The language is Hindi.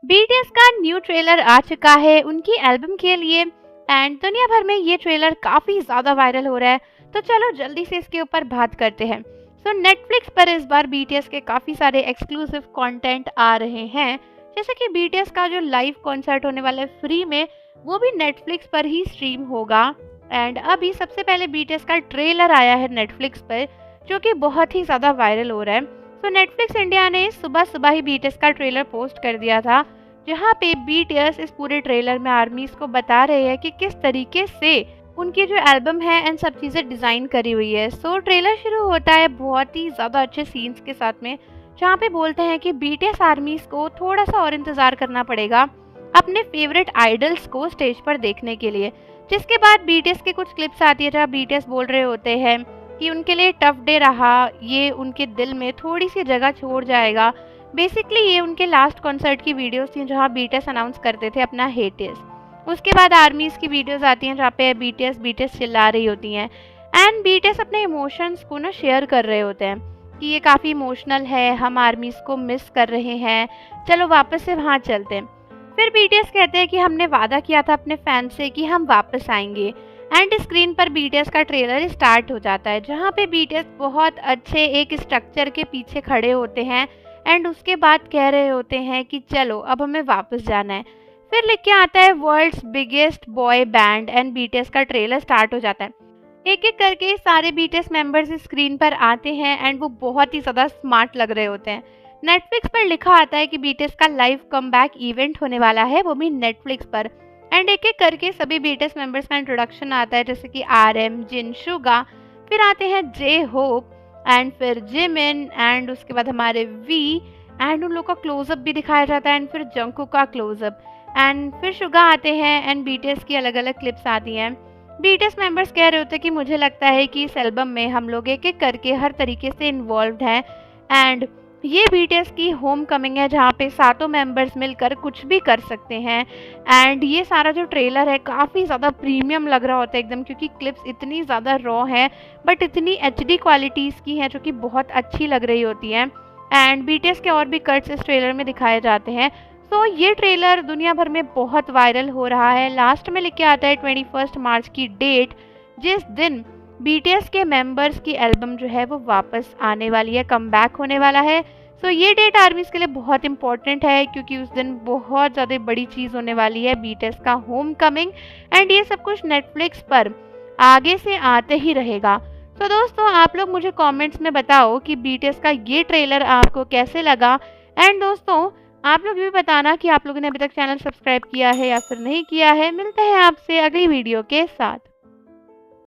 बीटीएस का न्यू ट्रेलर आ चुका है उनकी एल्बम के लिए एंड दुनिया भर में ये ट्रेलर काफ़ी ज़्यादा वायरल हो रहा है। तो चलो जल्दी से इसके ऊपर बात करते हैं। नेटफ्लिक्स पर इस बार बीटीएस के काफ़ी सारे एक्सक्लूसिव कंटेंट आ रहे हैं, जैसे कि बीटीएस का जो लाइव कॉन्सर्ट होने वाला है फ्री में, वो भी नेटफ्लिक्स पर ही स्ट्रीम होगा। एंड अभी सबसे पहले बीटीएस का ट्रेलर आया है नेटफ्लिक्स पर, जो कि बहुत ही ज़्यादा वायरल हो रहा है। नेटफ्लिक्स इंडिया ने सुबह सुबह ही बीटीएस का ट्रेलर पोस्ट कर दिया था, जहां पे बीटीएस इस पूरे ट्रेलर में आर्मीज को बता रहे हैं कि किस तरीके से उनकी जो एल्बम है एंड सब चीज़ें डिज़ाइन करी हुई है। ट्रेलर शुरू होता है बहुत ही ज़्यादा अच्छे सीन्स के साथ में, जहाँ पे बोलते हैं कि बीटीएस आर्मीज को थोड़ा सा और इंतज़ार करना पड़ेगा अपने फेवरेट आइडल्स को स्टेज पर देखने के लिए। जिसके बाद बीटीएस के कुछ क्लिप्स आती है जहाँ बीटीएस बोल रहे होते हैं कि उनके लिए टफ डे रहा, ये उनके दिल में थोड़ी सी जगह छोड़ जाएगा। बेसिकली ये उनके लास्ट कॉन्सर्ट की वीडियोस थी जहाँ बीटीएस अनाउंस करते थे अपना हेटियस। उसके बाद आर्मीज की वीडियोस आती हैं जहाँ पे बीटीएस चिल्ला रही होती हैं एंड बीटीएस अपने इमोशंस को ना शेयर कर रहे होते हैं कि ये काफ़ी इमोशनल है, हम आर्मीज को मिस कर रहे हैं, चलो वापस से वहाँ चलते हैं। फिर बीटीएस कहते हैं कि हमने वादा किया था अपने फैन से कि हम वापस आएंगे एंड स्क्रीन पर बीटीएस का ट्रेलर स्टार्ट हो जाता है, जहाँ पे बीटीएस बहुत अच्छे एक स्ट्रक्चर के पीछे खड़े होते हैं एंड उसके बाद कह रहे होते हैं कि चलो अब हमें वापस जाना है। फिर लिख के आता है world's biggest boy band and BTS का ट्रेलर स्टार्ट हो जाता है। एक एक करके सारे बीटीएस मेंबर्स स्क्रीन पर आते हैं एंड वो बहुत ही ज़्यादा स्मार्ट लग रहे होते हैं। नेटफ्लिक्स पर लिखा आता है कि बीटीएस का लाइव कमबैक इवेंट होने वाला है, वो भी नेटफ्लिक्स पर। एंड एक एक करके सभी बीटीएस मेंबर्स का इंट्रोडक्शन आता है, जैसे कि आरएम, जिन, शुगा, फिर आते हैं जे होप एंड फिर जिमिन एंड उसके बाद हमारे वी एंड उन लोग का क्लोजअप भी दिखाया जाता है एंड फिर जंकू का क्लोजअप एंड फिर शुगा आते हैं एंड बीटीएस की अलग अलग क्लिप्स आती हैं। बीटीएस मेंबर्स कह रहे होते हैं कि मुझे लगता है कि इस एल्बम में हम लोग एक एक करके हर तरीके से इन्वॉल्व हैं एंड ये बीटीएस की होम कमिंग है जहाँ पे सातों मेंबर्स मिलकर कुछ भी कर सकते हैं। एंड ये सारा जो ट्रेलर है काफ़ी ज़्यादा प्रीमियम लग रहा होता है एकदम, क्योंकि क्लिप्स इतनी ज़्यादा रॉ हैं बट इतनी एचडी क्वालिटीज़ की हैं जो कि बहुत अच्छी लग रही होती हैं। एंड बीटीएस के और भी कट्स इस ट्रेलर में दिखाए जाते हैं। ये ट्रेलर दुनिया भर में बहुत वायरल हो रहा है। लास्ट में लिख के आता है 21 मार्च की डेट, जिस दिन बीटीएस के मेंबर्स की एल्बम जो है वो वापस आने वाली है, कमबैक होने वाला है। ये डेट आर्मीज के लिए बहुत इंपॉर्टेंट है, क्योंकि उस दिन बहुत ज़्यादा बड़ी चीज़ होने वाली है, बीटीएस का होम कमिंग। एंड ये सब कुछ नेटफ्लिक्स पर आगे से आते ही रहेगा। दोस्तों आप लोग मुझे कमेंट्स में बताओ कि बीटीएस का ये ट्रेलर आपको कैसे लगा। एंड दोस्तों आप लोग भी बताना कि आप लोगों ने अभी तक चैनल सब्सक्राइब किया है या फिर नहीं किया है। मिलते हैं आपसे अगली वीडियो के साथ।